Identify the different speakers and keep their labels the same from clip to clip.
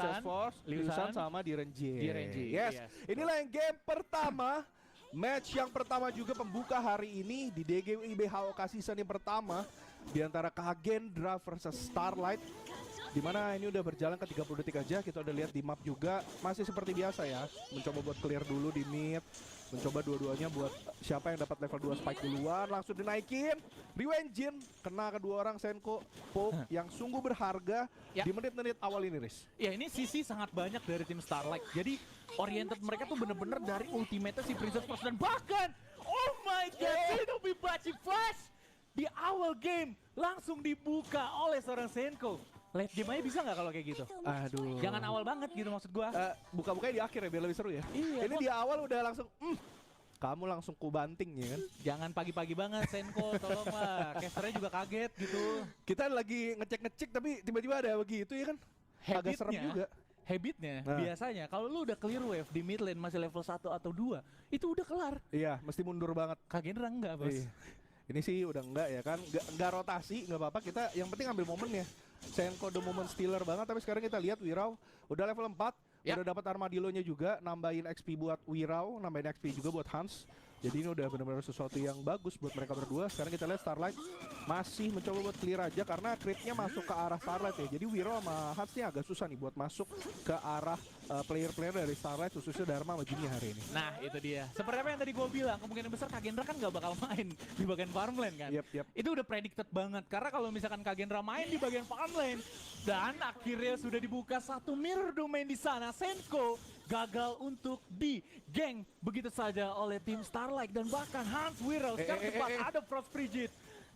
Speaker 1: Chess Force, Liusan sama Direnji. Yes. Inilah yang game pertama. Match yang pertama juga pembuka hari ini di DGWIB HOK season yang pertama di antara Kagendra versus Starlight. Dimana ini udah berjalan ke 30 detik aja. Kita udah lihat di map juga masih seperti biasa ya, mencoba buat clear dulu di mid, mencoba dua-duanya buat siapa yang dapat level 2 spike duluan, langsung dinaikin. Rewenjin kena kedua orang Senko Poke yang sungguh berharga di menit-menit awal ini, Riz.
Speaker 2: Ya, ini sisi sangat banyak dari tim Starlight. Jadi oriented mereka tuh bener-bener dari ultimate si Princess Force, dan bahkan oh my god, Shinobi Bachi Flash di awal game langsung dibuka oleh seorang Senko. Late game aja bisa nggak kalau kayak gitu?
Speaker 1: Aduh.
Speaker 2: Jangan awal banget gitu maksud gua.
Speaker 1: Buka-bukanya di akhir ya biar lebih seru ya.
Speaker 2: Iya,
Speaker 1: ini di awal udah langsung kamu langsung kubanting ya kan.
Speaker 2: Jangan pagi-pagi banget Senko, tolonglah. Casternya juga kaget gitu.
Speaker 1: Kita lagi ngecek-ngecek tapi tiba-tiba ada begitu ya kan. Agak serem juga.
Speaker 2: Habitnya biasanya kalau lu udah clear wave di mid lane masih level 1 atau 2, itu udah kelar.
Speaker 1: Iya, mesti mundur banget.
Speaker 2: Kagendra enggak, Bos.
Speaker 1: Ini sih udah enggak ya kan, enggak rotasi, enggak apa-apa, kita yang penting ambil momennya. Senko the moment stealer banget, tapi sekarang kita lihat Wirau udah level 4, udah dapat armadillo-nya juga, nambahin XP buat Wirau, nambahin XP juga buat Hans. Jadi ini udah benar-benar sesuatu yang bagus buat mereka berdua. Sekarang kita lihat Starlight masih mencoba buat clear aja karena creepnya masuk ke arah Starlight ya. Jadi Wirau sama Hans-nya agak susah nih buat masuk ke arah player-player dari Starlight, khususnya Dharma sama Jimmy hari ini.
Speaker 2: Nah itu dia, seperti apa yang tadi gue bilang, kemungkinan besar Kagendra kan gak bakal main di bagian farmland kan. Itu udah predicted banget, karena kalau misalkan Kagendra main di bagian farmland dan akhirnya sudah dibuka satu mirror domain di sana, Senko gagal untuk di geng begitu saja oleh tim Starlight, dan bahkan Hans Wirau sekarang cepat ada Frost Frigid.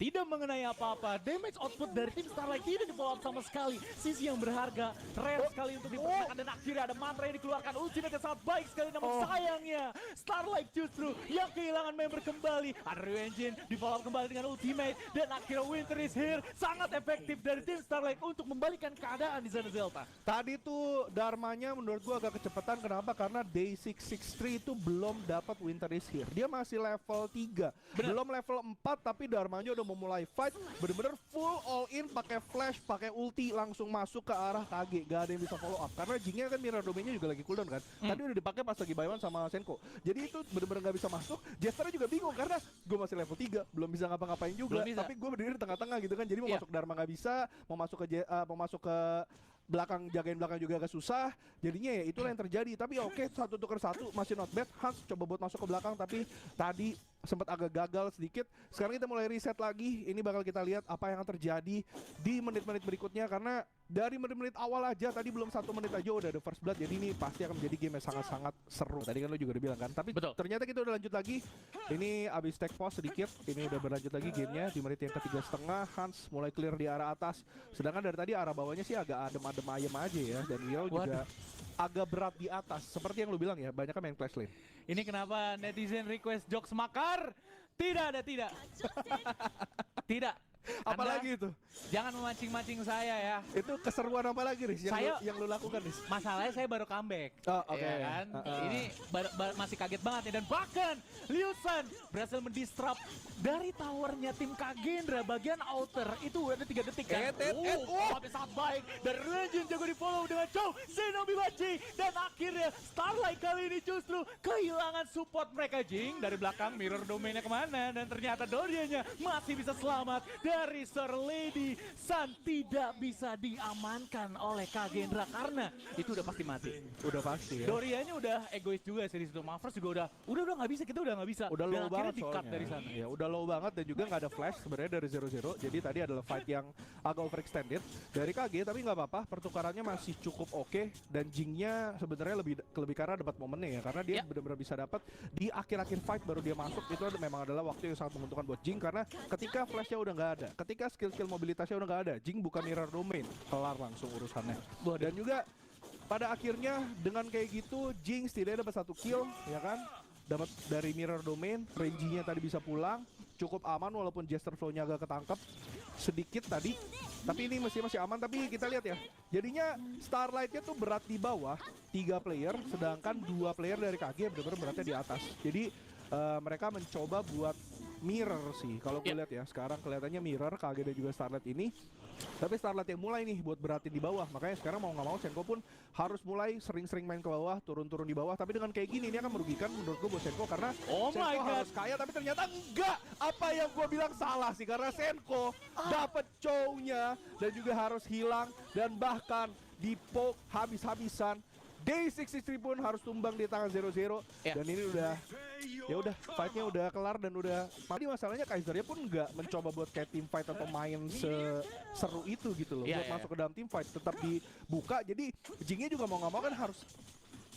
Speaker 2: Tidak mengenai apa-apa, damage output dari tim Starlight tidak di-follow up sama sekali. Sisi yang berharga, rare sekali untuk dipergunakan, dan akhirnya ada mantra yang dikeluarkan. Ultimate yang sangat baik sekali, namun sayangnya Starlight justru yang kehilangan member kembali. Ada Rewenjin, di-follow up kembali dengan ultimate, dan akhirnya Winter is here. Sangat efektif dari tim Starlight untuk membalikan keadaan di sana Zelta.
Speaker 1: Tadi tuh Dharmanya menurut gua agak kecepatan, kenapa? Karena Day 663 itu belum dapat Winter is here. Dia masih level 3, belum level 4, tapi Dharmanya udah memulai fight, bener-bener full all in, pakai flash, pakai ulti, langsung masuk ke arah KG. Gak ada yang bisa follow up karena Jingnya kan mirror domainnya juga lagi cooldown kan. Tadi udah dipakai pas lagi buy one sama Senko. Jadi itu bener-bener gak bisa masuk. Jesternya juga bingung karena gue masih level 3, belum bisa ngapa-ngapain juga. Tapi gue berdiri di tengah-tengah gitu kan. Jadi mau masuk Dharma gak bisa, mau masuk ke belakang, jagain belakang juga agak susah. Jadinya ya itulah yang terjadi. Tapi oke, satu tuker satu masih not bad. Hans coba buat masuk ke belakang, tapi tadi sempat agak gagal sedikit. Sekarang kita mulai reset lagi. Ini bakal kita lihat apa yang akan terjadi di menit-menit berikutnya, karena dari menit-menit awal aja tadi belum 1 menit aja udah ada first blood. Jadi ini pasti akan menjadi game yang sangat-sangat seru. Tadi kan lo juga udah bilang kan. Tapi ternyata kita udah lanjut lagi. Ini abis take pause sedikit, ini udah berlanjut lagi gamenya di menit yang ketiga setengah. Hans mulai clear di arah atas, sedangkan dari tadi arah bawahnya sih agak adem-adem ayem aja ya. Dan Rio juga agak berat di atas, seperti yang lu bilang ya, banyak kan main clash lane.
Speaker 2: Ini kenapa netizen request jokes makar? Tidak ada, tidak. Tidak.
Speaker 1: Apalagi itu?
Speaker 2: Jangan memancing-mancing saya ya.
Speaker 1: Itu keseruan apa lagi, Riz? Yang lu lakukan, Riz?
Speaker 2: Masalahnya saya baru comeback.
Speaker 1: Oh, oke.
Speaker 2: Ya kan? Ini masih kaget banget nih. Dan bahkan Liusan berhasil mendisrupt dari towernya tim Kagendra bagian outer. Itu udah 3 detik kan. Tapi sangat baik. Dan Legend jago di follow dengan Chow, Shinobi Bachi. Dan akhirnya Starlight kali ini justru kehilangan support mereka. Jing dari belakang mirror domainnya kemana. Dan ternyata Dorianya masih bisa selamat dari Sir Lady Sun. Tidak bisa diamankan oleh Kagendra karena itu udah pasti mati.
Speaker 1: Udah pasti ya.
Speaker 2: Dorianya udah egois juga sih di situ. Mavers juga udah nggak bisa, kita udah nggak bisa.
Speaker 1: Udah low banget
Speaker 2: di-cut dari sana.
Speaker 1: Ya udah low banget, dan juga nggak ada flash sebenarnya dari 0-0. Jadi tadi adalah fight yang agak overextended dari KG, tapi nggak apa-apa. Pertukarannya masih cukup oke, dan Jingnya sebenarnya lebih karena dapat momennya ya, karena dia benar-benar bisa dapat di akhir-akhir fight baru dia masuk. Itu memang adalah waktu yang sangat menguntungkan buat Jing, karena ketika flashnya udah nggak ada, ketika skill-skill mobilitasnya udah nggak ada, Jing bukan mirror domain, kelar langsung urusannya. Dan juga pada akhirnya dengan kayak gitu Jinx tidak dapat 1 kill ya kan, dapat dari mirror domain, range-nya tadi bisa pulang, cukup aman walaupun Jester flow-nya agak ketangkep sedikit tadi. Tapi ini masih aman. Tapi kita lihat ya, jadinya Starlight-nya tuh berat di bawah 3 player, sedangkan 2 player dari KG benar-benar beratnya di atas. Jadi mereka mencoba buat mirror sih kalau gue lihat ya. Sekarang kelihatannya mirror KG dan juga Starlight ini. Tapi Starlight yang mulai nih buat beratin di bawah. Makanya sekarang mau nggak mau Senko pun harus mulai sering-sering main ke bawah, turun-turun di bawah. Tapi dengan kayak gini ini akan merugikan menurut gue buat Senko karena Senko harus kaya tapi ternyata enggak. Apa yang gue bilang salah sih karena Senko dapat chow-nya dan juga harus hilang dan bahkan di poke habis-habisan. Day663 pun harus tumbang di tangan 0-0 dan ini udah ya udah fight-nya udah kelar dan udah tadi masalahnya Kaisernya pun nggak mencoba buat kayak team fight atau main seru itu gitu loh buat masuk ke dalam team fight tetap dibuka jadi Jingnya juga mau nggak mau kan harus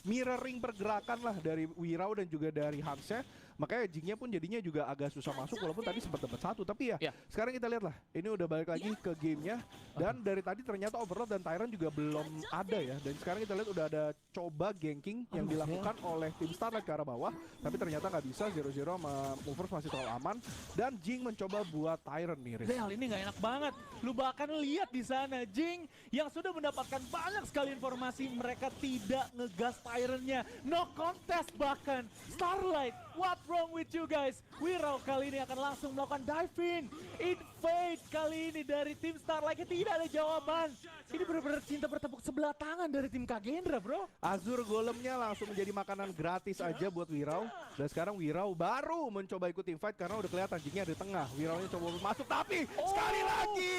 Speaker 1: mirroring pergerakan lah dari Wirau dan juga dari Hansnya. Makanya Jingnya pun jadinya juga agak susah masuk walaupun tadi sempat dapat satu. Tapi ya sekarang kita lihat lah ini udah balik lagi ke gamenya. Dan dari tadi ternyata Overlord dan Tyrant juga belum ada ya. Dan sekarang kita lihat udah ada coba ganking yang dilakukan oleh tim Starlight ke arah bawah. Tapi ternyata nggak bisa, 0-0 sama Movers masih terlalu aman. Dan Jing mencoba buat Tyrant nih Riz.
Speaker 2: Hal ini nggak enak banget. Lu bahkan lihat di sana Jing yang sudah mendapatkan banyak sekali informasi mereka tidak ngegas Tyrant-nya. No contest bahkan. Starlight, what wrong with you guys? Wirau kali ini akan langsung melakukan dive-in. Invade kali ini dari tim Starlight tidak ada jawaban. Ini benar-benar cinta bertepuk sebelah tangan dari tim Kagendra bro.
Speaker 1: Azur Golemnya langsung menjadi makanan gratis aja buat Wirau. Dan sekarang Wirau baru mencoba ikut team fight karena udah kelihatan Jingnya di tengah. Wiraunya coba masuk tapi sekali lagi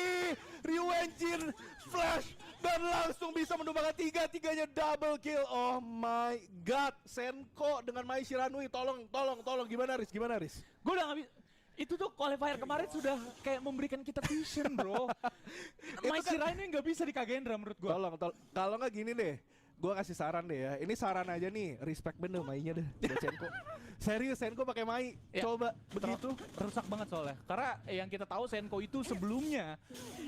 Speaker 1: Ryu Engine flash dan langsung bisa menumbangkan tiga-tiganya double kill. Oh my god, Senko dengan Mai Shiranui tolong gimana Riz?
Speaker 2: Gue udah gak bisa. Itu tuh qualifier kemarin sudah kayak memberikan kita vision bro. Mai Shiranui nggak bisa di Kagendra menurut gue.
Speaker 1: Tolong kalau nggak gini deh. Gue kasih saran deh ya. Ini saran aja nih, respect bener Mai-nya deh buat Senko. Serius Senko pakai Mai. Coba begitu
Speaker 2: rusak banget soalnya. Karena yang kita tahu Senko itu sebelumnya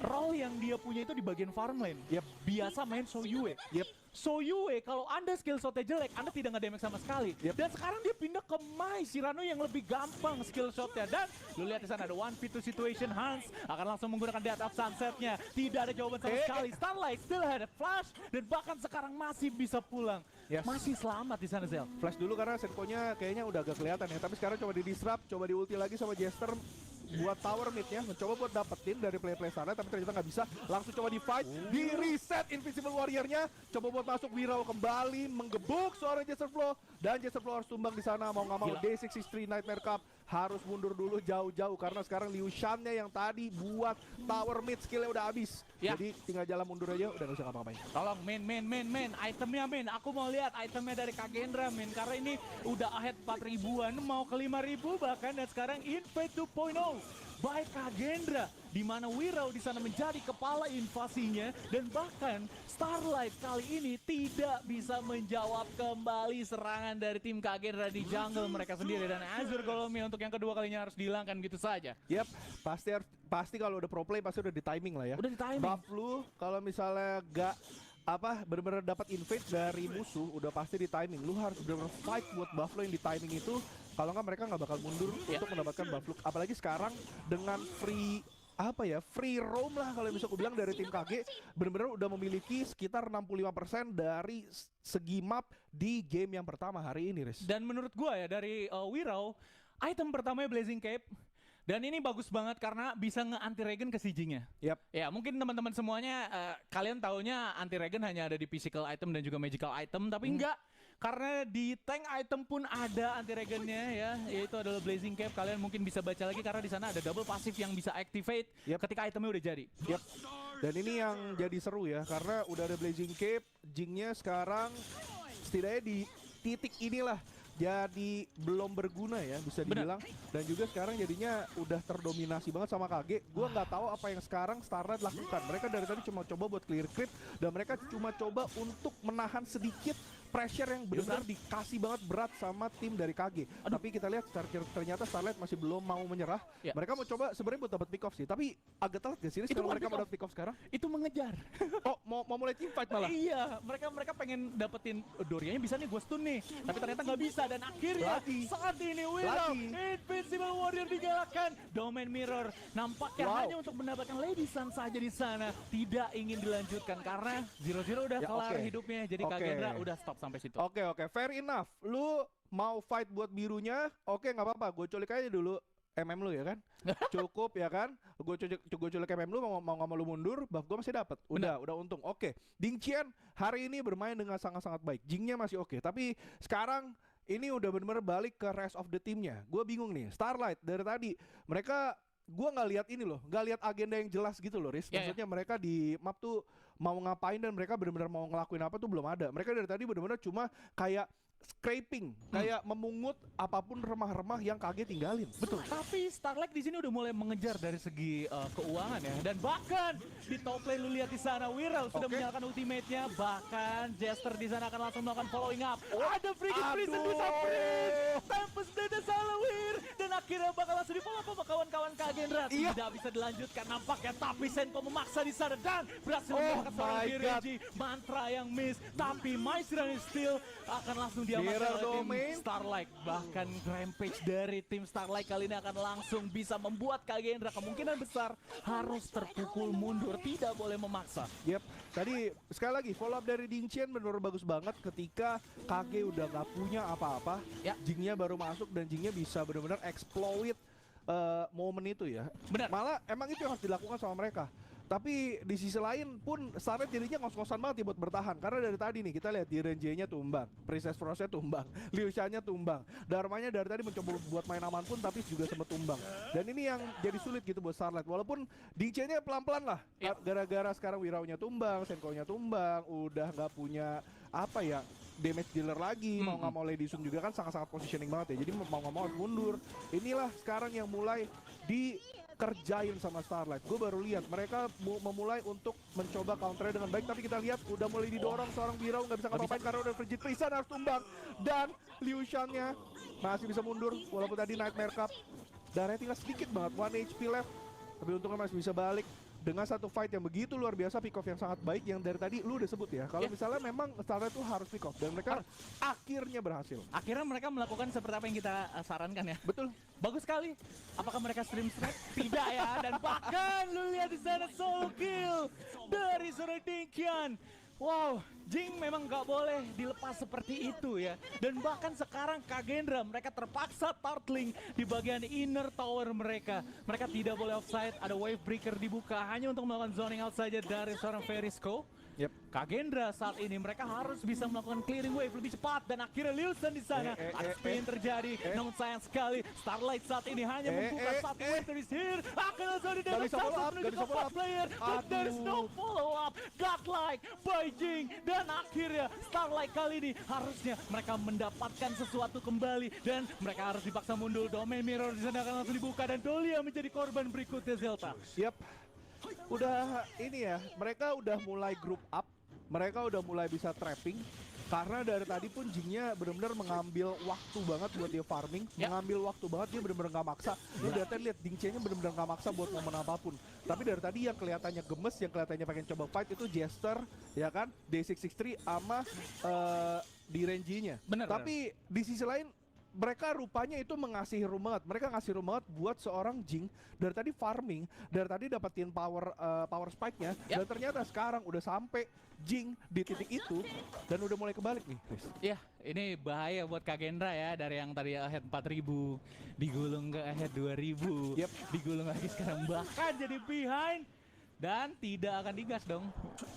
Speaker 2: role yang dia punya itu di bagian farm lane. Biasa main Soyue. Soyue kalau Anda skill shotnya jelek, Anda tidak nge-damage sama sekali. Dan sekarang dia pindah ke Mai Shiranui yang lebih gampang skill shotnya. Dan lu lihat di sana ada 1v2 situation. Hans akan langsung menggunakan Death of Sunset-nya. Tidak ada jawaban sama sekali. Starlight still had a flash dan bahkan sekarang masih bisa pulang. Masih selamat di sana Zel.
Speaker 1: Flash dulu karena Senko-nya kayaknya udah agak kelihatan ya. Tapi sekarang coba di-disrupt, coba di-ulti lagi sama Jester buat tower mid-nya, mencoba buat dapetin dari play-play sana, tapi ternyata nggak bisa. Langsung coba di-fight, di-reset Invisible Warrior-nya, coba buat masuk Wirau kembali, menggebuk seorang Jester Flow, dan Jester Flow harus tumbang di sana, mau nggak mau. Day663 Nightmare Cup harus mundur dulu jauh-jauh, karena sekarang Liu Shan-nya yang tadi buat tower mid skill-nya udah habis. Jadi tinggal jalan mundur aja, udah nggak bisa ngapa-ngapain.
Speaker 2: Tolong main, itemnya main. Aku mau lihat itemnya dari Kagendra main, karena ini udah ahead 4.000-an, mau ke 5.000 bahkan, dan sekarang Invade 2.0 by Kagendra, di mana Wirau di sana menjadi kepala invasinya, dan bahkan Starlight kali ini tidak bisa menjawab kembali serangan dari tim Kagendra di jungle mereka sendiri, dan Azur Golomia untuk yang kedua kalinya harus dihilangkan gitu saja.
Speaker 1: Pasti kalau udah pro play pasti udah di timing lah ya.
Speaker 2: Udah di timing.
Speaker 1: Buff lu kalau misalnya gak bener-bener dapat invade dari musuh udah pasti di timing. Lu harus bener-bener fight buat buff lo yang di timing itu. Kalau nggak mereka nggak bakal mundur untuk mendapatkan buff lu. Apalagi sekarang dengan free roam lah kalau bisa aku bilang dari tim KG, bener-bener udah memiliki sekitar 65% dari segi map di game yang pertama hari ini, Riz.
Speaker 2: Dan menurut gua ya dari Wirau, item pertamanya Blazing Cape. Dan ini bagus banget karena bisa nge-anti regen ke Sijingnya. Ya mungkin teman-teman semuanya kalian taunya anti regen hanya ada di physical item dan juga magical item, tapi enggak. Karena di tank item pun ada anti regennya ya, yaitu adalah Blazing Cape. Kalian mungkin bisa baca lagi karena di sana ada double pasif yang bisa activate ketika itemnya udah jadi.
Speaker 1: Dan ini yang jadi seru ya, karena udah ada Blazing Cape, Jingnya sekarang setidaknya di titik inilah jadi belum berguna ya bisa dibilang. Dan juga sekarang jadinya udah terdominasi banget sama KG. Gua nggak tahu apa yang sekarang Starlight lakukan. Mereka dari tadi cuma coba buat clear creep, dan mereka cuma coba untuk menahan sedikit pressure yang benar-benar dikasih banget berat sama tim dari KG. Tapi kita lihat ternyata Starlight masih belum mau menyerah. Mereka mau coba sebenarnya buat dapat pick off sih, tapi agak telat gak sih kalau mereka mau dapat pick off sekarang?
Speaker 2: Itu mengejar.
Speaker 1: Oh, mau mulai team fight malah.
Speaker 2: Iya, mereka pengen dapetin Dorianya bisa nih, gue stun nih. Tapi ternyata nggak bisa, dan akhirnya saat ini Wirau Invincible Warrior digalakkan. Domain Mirror nampaknya hanya untuk mendapatkan Lady Sun saja di sana. Tidak ingin dilanjutkan karena 0-0 udah kelar hidupnya. Jadi Kagendra udah stop sampai situ.
Speaker 1: Oke, fair enough. Lu mau fight buat birunya, oke nggak apa-apa. Gue culik aja dulu. MM lu ya kan? Cukup ya kan? Gue culik MM lu mau nggak mau lu mundur, buff gue masih dapat. Udah untung. Oke. Ding Qian hari ini bermain dengan sangat-sangat baik. Jingnya masih oke, tapi sekarang ini udah bener-bener balik ke rest of the teamnya. Gue bingung nih. Starlight dari tadi mereka gue nggak lihat ini loh, nggak lihat agenda yang jelas gitu loh, Riz. Maksudnya mereka di map tuh mau ngapain dan mereka benar-benar mau ngelakuin apa tuh belum ada. Mereka dari tadi benar-benar cuma kayak scraping, kayak memungut apapun remah-remah yang KG tinggalin.
Speaker 2: Betul. Tapi Starlight di sini udah mulai mengejar dari segi keuangan ya. Dan bahkan di top lane lu lihat di sana Wirau sudah menyalakan ultimate-nya. Bahkan Jester di sana akan langsung melakukan following up. Ada Frigid Prison bisa freeze. Tempest dan Salawir. Dan akhirnya bakal langsung di-follow sama kawan-kawan Kagendra. Tidak bisa dilanjutkan nampaknya. Tapi Senko memaksa di sana dan berhasil mendapatkan seorang Birenji. Mantra yang miss. Tapi Maestro Steel akan langsung diamankan oleh tim Starlight. Bahkan Rampage dari tim Starlight kali ini akan langsung bisa membuat Kagendra kemungkinan besar harus terpukul mundur, tidak boleh memaksa.
Speaker 1: Yep, tadi sekali lagi follow up dari Ding Qian benar bagus banget ketika KG udah gak punya apa-apa, Jingnya baru masuk dan Jingnya bisa benar-benar exploit momen itu ya.
Speaker 2: Benar.
Speaker 1: Malah emang itu yang harus dilakukan sama mereka. Tapi di sisi lain pun Starlight jadinya ngos-ngosan banget ya buat bertahan. Karena dari tadi nih kita lihat Direnje-nya tumbang, Princess Frost-nya tumbang, Liu Sha-nya tumbang, Dharma-nya dari tadi mencoba buat main aman pun tapi juga sempat tumbang. Dan ini yang jadi sulit gitu buat Starlight. Walaupun Ding-nya pelan-pelan lah. Gara-gara sekarang Wirau-nya tumbang, Senko-nya tumbang, udah nggak punya apa ya, damage dealer lagi, mau nggak mau Lady Sun juga kan sangat-sangat positioning banget ya. Jadi mau nggak mau harus mundur. Inilah sekarang yang mulai dikerjain sama Starlight. Gue baru lihat mereka memulai untuk mencoba counter dengan baik, tapi kita lihat udah mulai didorong seorang Wirau nggak bisa ngapa-ngapain karena udah Frigid Prison harus tumbang. Dan Liu Sha-nya masih bisa mundur walaupun tadi Nightmare Cup darahnya tinggal sedikit banget, 1 HP left, tapi untungnya masih bisa balik. Dengan satu fight yang begitu luar biasa, pick off yang sangat baik yang dari tadi lu udah sebut ya. Kalau misalnya memang Starlight tuh harus pick off dan mereka akhirnya berhasil.
Speaker 2: Akhirnya mereka melakukan seperti apa yang kita sarankan ya.
Speaker 1: Betul.
Speaker 2: Bagus sekali. Apakah mereka stream strike? Tidak ya. Dan bahkan lu lihat di sana solo kill dari seorang Ding Qian. Wow, Jing memang nggak boleh dilepas seperti itu ya. Dan bahkan sekarang Kagendra mereka terpaksa turtling di bagian inner tower mereka. Mereka tidak boleh offside, ada wave breaker dibuka hanya untuk melakukan zoning out saja dari seorang Verisco. Kagendra saat ini mereka harus bisa melakukan clearing wave lebih cepat dan akhirnya Liusan di sana ada spin terjadi. Namun sayang sekali Starlight saat ini hanya membuka satu wave dari here. Akan langsung di menuju ke 4 player, but there is no follow up. Godlike by Jing dan akhirnya Starlight kali ini harusnya mereka mendapatkan sesuatu kembali dan mereka harus dipaksa mundur. Domain mirror di sana akan langsung dibuka dan Dolia menjadi korban berikutnya Zelta.
Speaker 1: Udah ini ya, mereka udah mulai group up, mereka udah mulai bisa trapping. Karena dari tadi pun Jingnya benar-benar mengambil waktu banget buat dia farming, mengambil waktu banget, dia benar-benar nggak maksa. Lu lihat Ding Qian-nya benar-benar nggak maksa buat momen apapun. Tapi dari tadi yang kelihatannya gemes, yang kelihatannya pengen coba fight itu Jester, ya kan, D663 sama Direnji-nya. Tapi di sisi lain mereka rupanya itu mengasihi room banget. Mereka ngasih room banget buat seorang Jing. Dari tadi farming, dari tadi dapetin power spike-nya. Dan ternyata sekarang udah sampai Jing di titik itu dan udah mulai kebalik nih, Chris.
Speaker 2: Ya, ini bahaya buat Kagendra ya. Dari yang tadi ahead 4.000 digulung ke ahead 2.000, digulung lagi sekarang bahkan jadi behind. Dan tidak akan digas dong.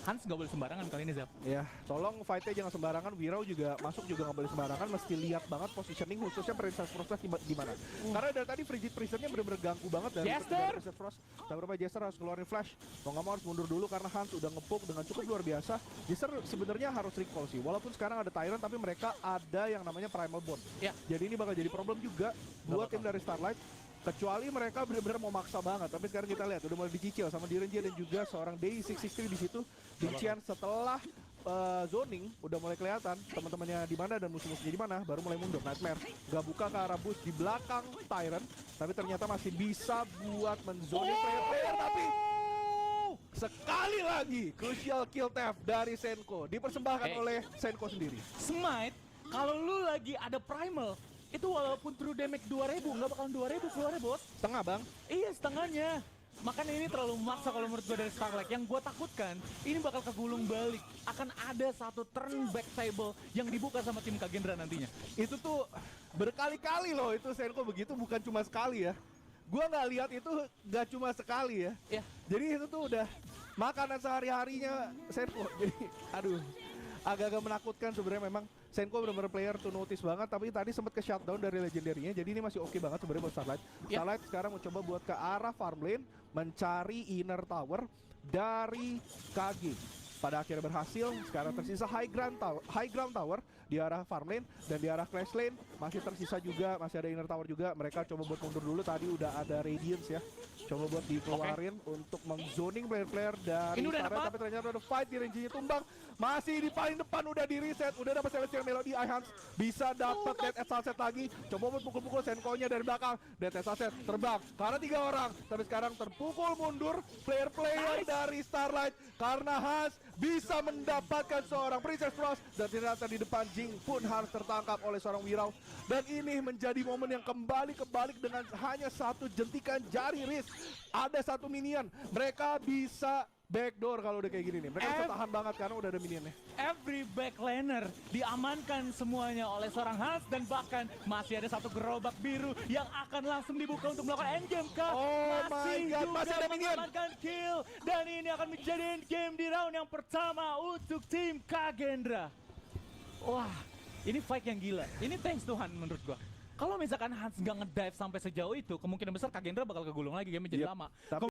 Speaker 2: Hans nggak boleh sembarangan kali ini, Zap.
Speaker 1: Ya, tolong fight-nya jangan sembarangan. Wirau juga masuk juga nggak boleh sembarangan. Mesti lihat banget positioning khususnya Princess Frost di mana. Karena dari tadi Frigid Prison-nya bener-bener ganggu banget dari Princess Frost. Tak berapa Jester harus keluarin flash. Mau nggak mau harus mundur dulu karena Hans udah ngepuk dengan cukup luar biasa. Jester sebenarnya harus recall sih. Walaupun sekarang ada Tyrant tapi mereka ada yang namanya Primal Bond. Jadi ini bakal jadi problem juga buat tim dari Starlight. Kecuali mereka benar-benar mau maksa banget, tapi sekarang kita lihat udah mulai dicicil sama Direnji dan juga seorang D663 di situ. Ding Qian setelah zoning udah mulai kelihatan teman-temannya di mana dan musuh-musuhnya di mana, baru mulai mundur. Nightmare gak buka ke arah boost di belakang Tyrant, tapi ternyata masih bisa buat menzoning player-player. Tapi sekali lagi crucial kill theft dari Senko dipersembahkan oleh Senko sendiri.
Speaker 2: Smite, kalau lu lagi ada primal itu walaupun true damage 2000 nggak bakalan 2000 keluarnya bos.
Speaker 1: Setengah bang?
Speaker 2: Iya setengahnya. Makanya ini terlalu memaksa kalau menurut gue dari Starlight. Yang gue takutkan ini bakal kegulung balik. Akan ada satu turn back table yang dibuka sama tim Kagendra nantinya.
Speaker 1: Itu tuh berkali-kali loh itu Senko begitu, bukan cuma sekali ya. Gua nggak lihat itu nggak cuma sekali ya.
Speaker 2: Ya.
Speaker 1: Jadi itu tuh udah makanan sehari-harinya Senko. Jadi aduh, agak-agak menakutkan sebenarnya. Memang Senko benar-benar player to notice banget, tapi tadi sempat ke shutdown dari legendary-nya. Jadi ini masih oke banget sebenarnya buat Starlight. Starlight sekarang mencoba buat ke arah farm lane, mencari inner tower dari KG. Pada akhirnya berhasil. Sekarang tersisa high ground tower di arah farm lane, dan di arah crash lane masih tersisa juga, masih ada inner tower juga. Mereka coba buat mundur dulu, tadi udah ada Radiance ya. Coba buat dikeluarin untuk mengzoning player-player dari Starlight, tapi ternyata ada fight di range-nya tumbang. Masih di paling depan udah di reset, udah dapat Celestial Melody. iHans bisa dapat Dead at Sunset lagi. Coba buat pukul-pukul Senko-nya dari belakang. Dead at Sunset terbang karena 3 orang, tapi sekarang terpukul mundur player-player dari Starlight karena Hans bisa mendapatkan seorang Princess Frost, dan ternyata di depan Jing pun harus tertangkap oleh seorang Wirau. Dan ini menjadi momen yang kembali kebalik dengan hanya satu jentikan jari Riz. Ada satu minion, mereka bisa backdoor kalau udah kayak gini nih. Mereka bisa tahan banget karena udah ada minionnya.
Speaker 2: Every backlaner diamankan semuanya oleh seorang Hans, dan bahkan masih ada satu gerobak biru yang akan langsung dibuka untuk melakukan endgame kah?
Speaker 1: Oh my god, masih ada minion.
Speaker 2: Mengamankan kill, dan ini akan menjadi endgame di round yang pertama untuk tim Kagendra. Wah, ini fight yang gila. Ini thanks Tuhan menurut gua. Kalau misalkan Hans nggak ngedive sampai sejauh itu, kemungkinan besar Kagendra bakal kegulung lagi game jadi lama.
Speaker 1: Tapi